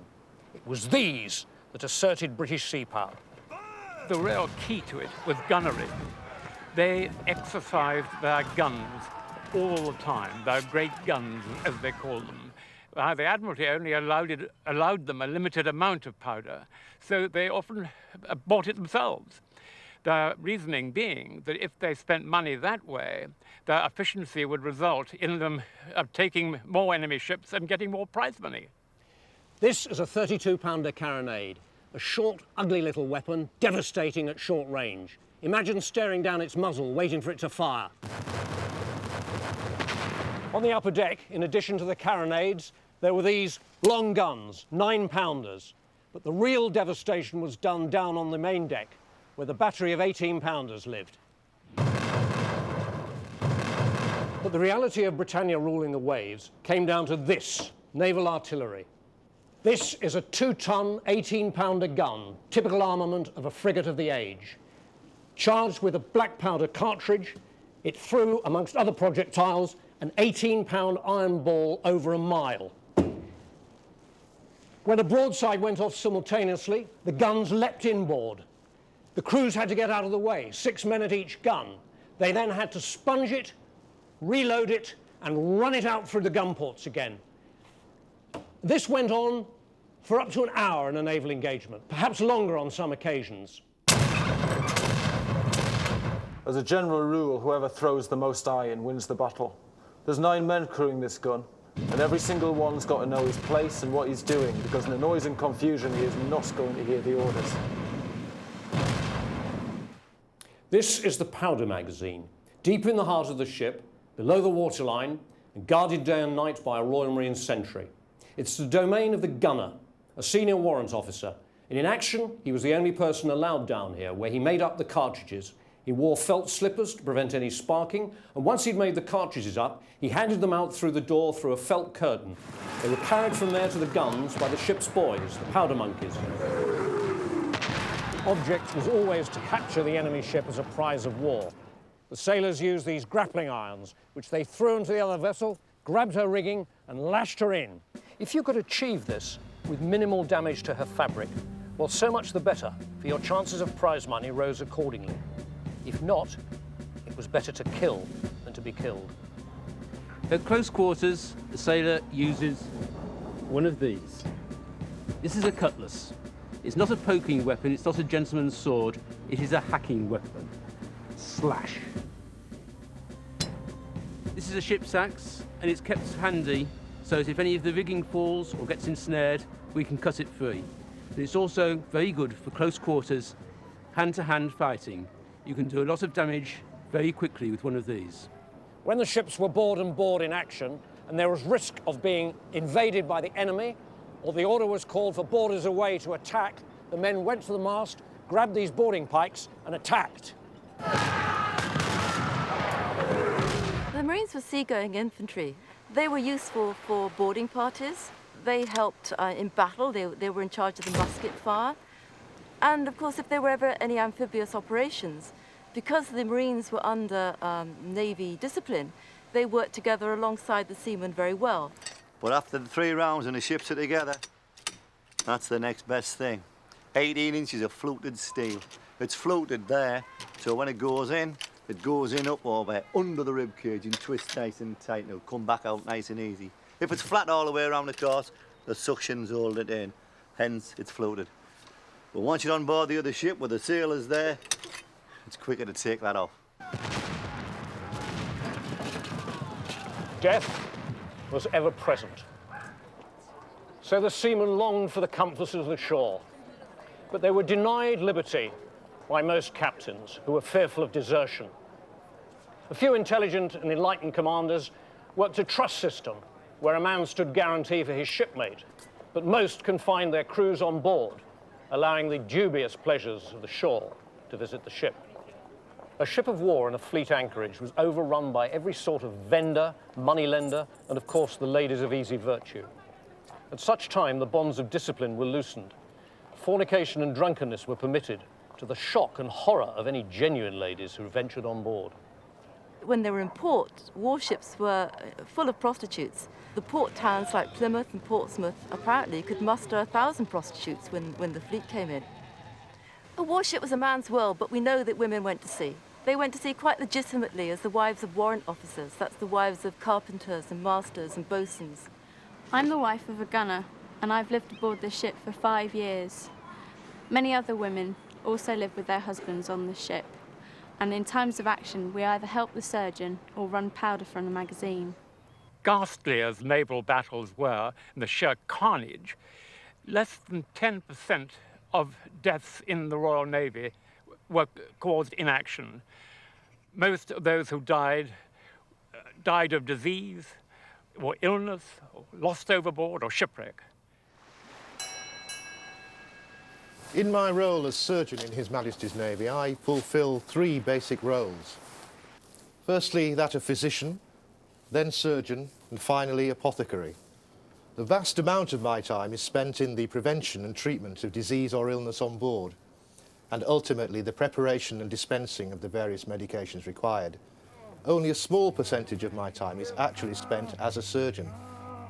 It was these that asserted British sea power. The real key to it was gunnery. They exercised their guns all the time, their great guns, as they called them. The Admiralty only allowed them a limited amount of powder, so they often bought it themselves. The reasoning being that if they spent money that way, their efficiency would result in them taking more enemy ships and getting more prize money. This is a 32-pounder carronade, a short, ugly little weapon, devastating at short range. Imagine staring down its muzzle, waiting for it to fire. On the upper deck, in addition to the carronades, there were these long guns, 9-pounders. But the real devastation was done down on the main deck, where the battery of 18-pounders lived. But the reality of Britannia ruling the waves came down to this, naval artillery. This is a 2-ton, 18-pounder gun, typical armament of a frigate of the age. Charged with a black powder cartridge, it threw, amongst other projectiles, an 18-pound iron ball over a mile. When a broadside went off simultaneously, the guns leapt inboard. The crews had to get out of the way, 6 men at each gun. They then had to sponge it, reload it, and run it out through the gun ports again. This went on for up to an hour in a naval engagement, perhaps longer on some occasions. As a general rule, whoever throws the most iron wins the battle. There's 9 men crewing this gun, and every single one's got to know his place and what he's doing, because in the noise and confusion, he is not going to hear the orders. This is the powder magazine, deep in the heart of the ship, below the waterline, and guarded day and night by a Royal Marine sentry. It's the domain of the gunner, a senior warrant officer, and in action, he was the only person allowed down here, where he made up the cartridges. He wore felt slippers to prevent any sparking, and once he'd made the cartridges up, he handed them out through the door through a felt curtain. They were carried from there to the guns by the ship's boys, the powder monkeys. The object was always to capture the enemy ship as a prize of war. The sailors used these grappling irons, which they threw into the other vessel, grabbed her rigging, and lashed her in. If you could achieve this with minimal damage to her fabric, well, so much the better, for your chances of prize money rose accordingly. If not, it was better to kill than to be killed. At close quarters, the sailor uses one of these. This is a cutlass. It's not a poking weapon, it's not a gentleman's sword, it is a hacking weapon. Slash. This is a ship's axe, and it's kept handy, so that if any of the rigging falls or gets ensnared, we can cut it free. But it's also very good for close quarters, hand-to-hand fighting. You can do a lot of damage very quickly with one of these. When the ships were board and board in action, and there was risk of being invaded by the enemy, or the order was called for boarders away to attack, the men went to the mast, grabbed these boarding pikes, and attacked. The Marines were seagoing infantry. They were useful for boarding parties. They helped in battle. They were in charge of the musket fire. And of course, if there were ever any amphibious operations, because the Marines were under Navy discipline, they worked together alongside the seamen very well. But after the 3 rounds and the ships are together, that's the next best thing. 18 inches of fluted steel. It's fluted there, so when it goes in up over under the rib cage and twists nice and tight, and it'll come back out nice and easy. If it's flat all the way around the course, the suctions hold it in, hence it's fluted. But once you're on board the other ship with the sailors there, it's quicker to take that off. Death was ever present. So the seamen longed for the comforts of the shore, but they were denied liberty by most captains who were fearful of desertion. A few intelligent and enlightened commanders worked a trust system where a man stood guarantee for his shipmate, but most confined their crews on board, allowing the dubious pleasures of the shore to visit the ship. A ship of war in a fleet anchorage was overrun by every sort of vendor, moneylender, and of course the ladies of easy virtue. At such time, the bonds of discipline were loosened. Fornication and drunkenness were permitted, to the shock and horror of any genuine ladies who ventured on board. When they were in port, warships were full of prostitutes. The port towns like Plymouth and Portsmouth apparently could muster 1,000 prostitutes when the fleet came in. A warship was a man's world, but we know that women went to sea. They went to sea quite legitimately as the wives of warrant officers. That's the wives of carpenters and masters and boatswains. I'm the wife of a gunner, and I've lived aboard this ship for 5 years. Many other women also live with their husbands on the ship, and in times of action we either help the surgeon or run powder from the magazine. Ghastly as naval battles were, and the sheer carnage, less than 10% of deaths in the Royal Navy were caused in action. Most of those who died of disease, or illness, or lost overboard, or shipwreck. In my role as surgeon in His Majesty's Navy, I fulfil three basic roles. Firstly, that of physician, then surgeon, and finally apothecary. The vast amount of my time is spent in the prevention and treatment of disease or illness on board, and ultimately the preparation and dispensing of the various medications required. Only a small percentage of my time is actually spent as a surgeon,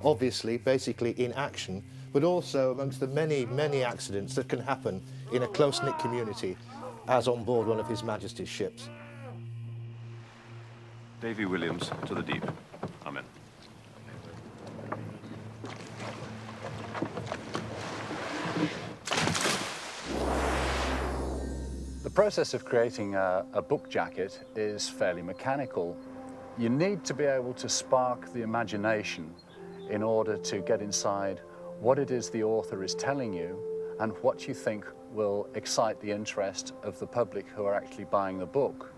obviously, basically in action, but also amongst the many, many accidents that can happen in a close-knit community, as on board one of His Majesty's ships. Davy Williams, to the deep. Amen. The process of creating a book jacket is fairly mechanical. You need to be able to spark the imagination in order to get inside what it is the author is telling you and what you think will excite the interest of the public who are actually buying the book.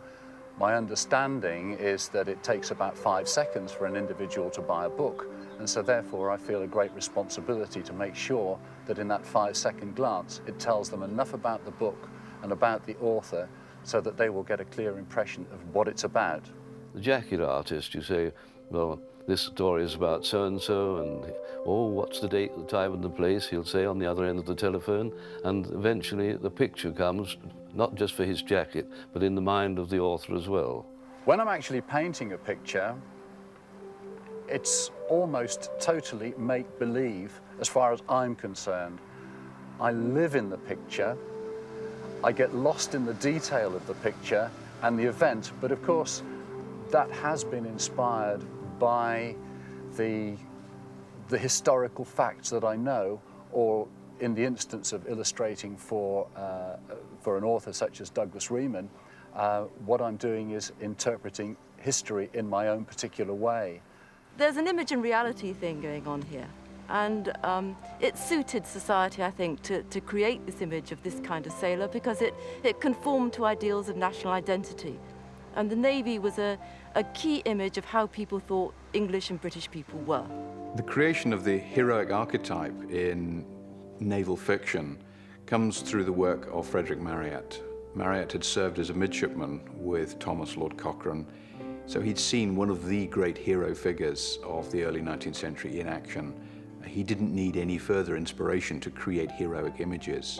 My understanding is that it takes about 5 seconds for an individual to buy a book, and so therefore I feel a great responsibility to make sure that in that 5-second glance it tells them enough about the book and about the author so that they will get a clear impression of what it's about. The jacket artist, you say, well, this story is about so-and-so, and, oh, what's the date, the time and the place, he'll say on the other end of the telephone, and eventually the picture comes, not just for his jacket, but in the mind of the author as well. When I'm actually painting a picture, it's almost totally make-believe as far as I'm concerned. I live in the picture, I get lost in the detail of the picture and the event, but of course that has been inspired by the historical facts that I know, or in the instance of illustrating for an author such as Douglas Reeman, what I'm doing is interpreting history in my own particular way. There's an image and reality thing going on here, and it suited society, I think, to create this image of this kind of sailor because it conformed to ideals of national identity. And the Navy was a key image of how people thought English and British people were. The creation of the heroic archetype in naval fiction comes through the work of Frederick Marryat. Marryat had served as a midshipman with Thomas Lord Cochrane, so he'd seen one of the great hero figures of the early 19th century in action. He didn't need any further inspiration to create heroic images.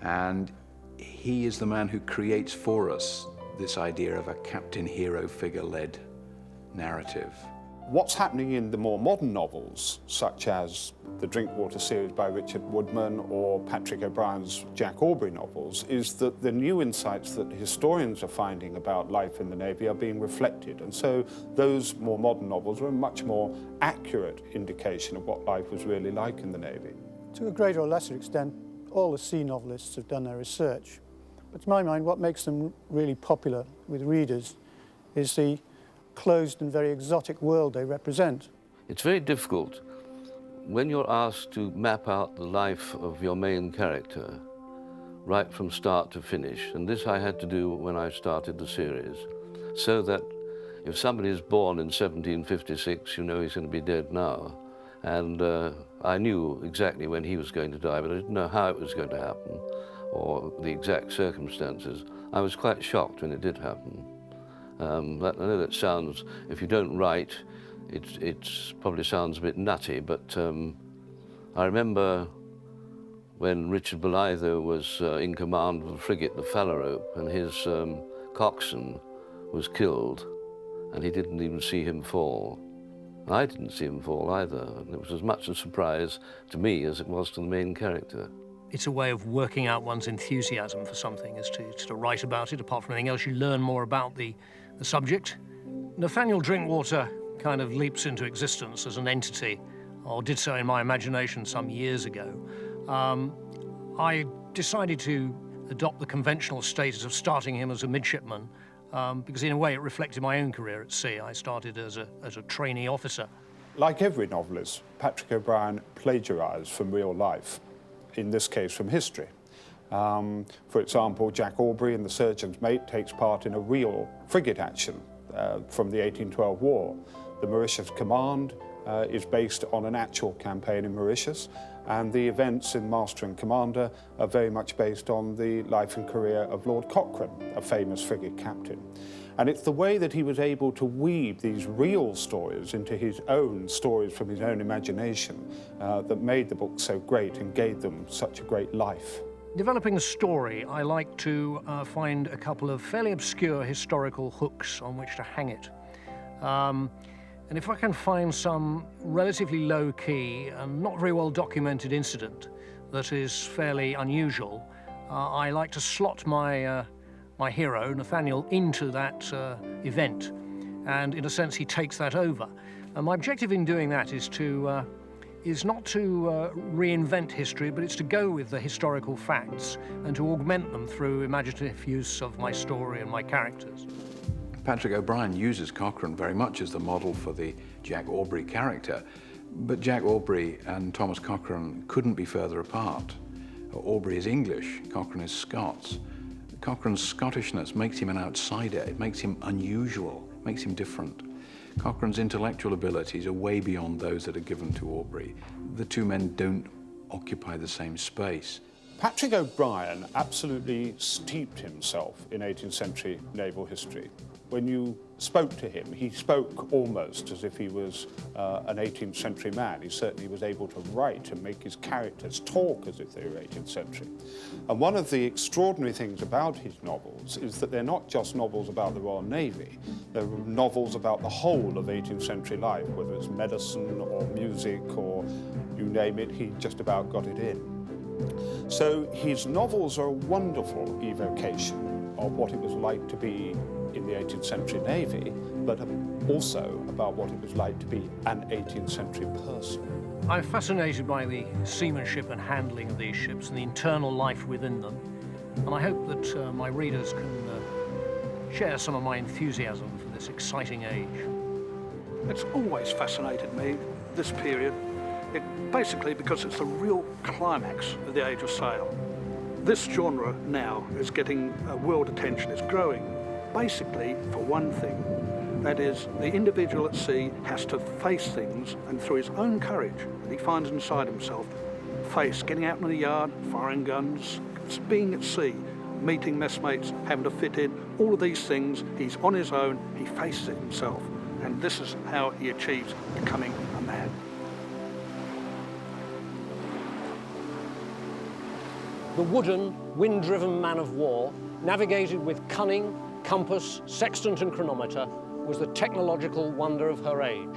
And he is the man who creates for us this idea of a captain hero figure-led narrative. What's happening in the more modern novels, such as the Drinkwater series by Richard Woodman or Patrick O'Brien's Jack Abrey novels, is that the new insights that historians are finding about life in the Navy are being reflected. And so those more modern novels are a much more accurate indication of what life was really like in the Navy. To a greater or lesser extent, all the sea novelists have done their research. But to my mind, what makes them really popular with readers is the closed and very exotic world they represent. It's very difficult when you're asked to map out the life of your main character right from start to finish, and this I had to do when I started the series, so that if somebody is born in 1756, you know he's going to be dead now. And I knew exactly when he was going to die, but I didn't know how it was going to happen or the exact circumstances. I was quite shocked when it did happen. I know that sounds, if you don't write, it probably sounds a bit nutty, but I remember when Richard Bolitho was in command of the frigate, the Phalarope, and his coxswain was killed, and he didn't even see him fall. I didn't see him fall either, and it was as much a surprise to me as it was to the main character. It's a way of working out one's enthusiasm for something, is to write about it. Apart from anything else, you learn more about the subject. Nathaniel Drinkwater kind of leaps into existence as an entity, or did so in my imagination some years ago. I decided to adopt the conventional status of starting him as a midshipman, because in a way it reflected my own career at sea. I started as a trainee officer. Like every novelist, Patrick O'Brian plagiarised from real life, in this case from history. For example, Jack Abrey in The Surgeon's Mate takes part in a real frigate action from the 1812 war. The Mauritius Command is based on an actual campaign in Mauritius, and the events in Master and Commander are very much based on the life and career of Lord Cochrane, a famous frigate captain. And it's the way that he was able to weave these real stories into his own stories from his own imagination that made the book so great and gave them such a great life. Developing a story, I like to find a couple of fairly obscure historical hooks on which to hang it. And if I can find some relatively low-key and not very well documented incident that is fairly unusual, I like to slot my hero, Nathaniel, into that event. And in a sense, he takes that over. And my objective in doing that is not to reinvent history, but it's to go with the historical facts and to augment them through imaginative use of my story and my characters. Patrick O'Brian uses Cochrane very much as the model for the Jack Abrey character, but Jack Abrey and Thomas Cochrane couldn't be further apart. Abrey is English, Cochrane is Scots. Cochrane's Scottishness makes him an outsider, it makes him unusual, makes him different. Cochrane's intellectual abilities are way beyond those that are given to Abrey. The two men don't occupy the same space. Patrick O'Brian absolutely steeped himself in 18th century naval history. When you spoke to him, he spoke almost as if he was an 18th century man. He certainly was able to write and make his characters talk as if they were 18th century. And one of the extraordinary things about his novels is that they're not just novels about the Royal Navy, they're novels about the whole of 18th century life, whether it's medicine or music or you name it, he just about got it in. So his novels are a wonderful evocation of what it was like to be in the 18th century Navy, but also about what it was like to be an 18th century person. I'm fascinated by the seamanship and handling of these ships and the internal life within them, and I hope that my readers can share some of my enthusiasm for this exciting age. It's always fascinated me, this period, basically because it's the real climax of the age of sail. This genre now is getting world attention, it's growing. Basically, for one thing, that is, the individual at sea has to face things, and through his own courage that he finds inside himself, face getting out in the yard, firing guns, being at sea, meeting messmates, having to fit in, all of these things, he's on his own, he faces it himself, and this is how he achieves becoming a man. The wooden, wind-driven man of war, navigated with cunning, compass, sextant and chronometer, was the technological wonder of her age.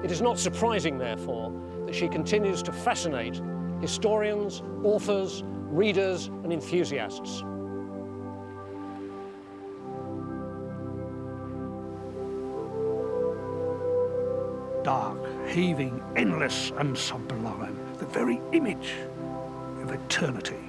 It is not surprising, therefore, that she continues to fascinate historians, authors, readers and enthusiasts. Dark, heaving, endless and sublime, the very image of eternity.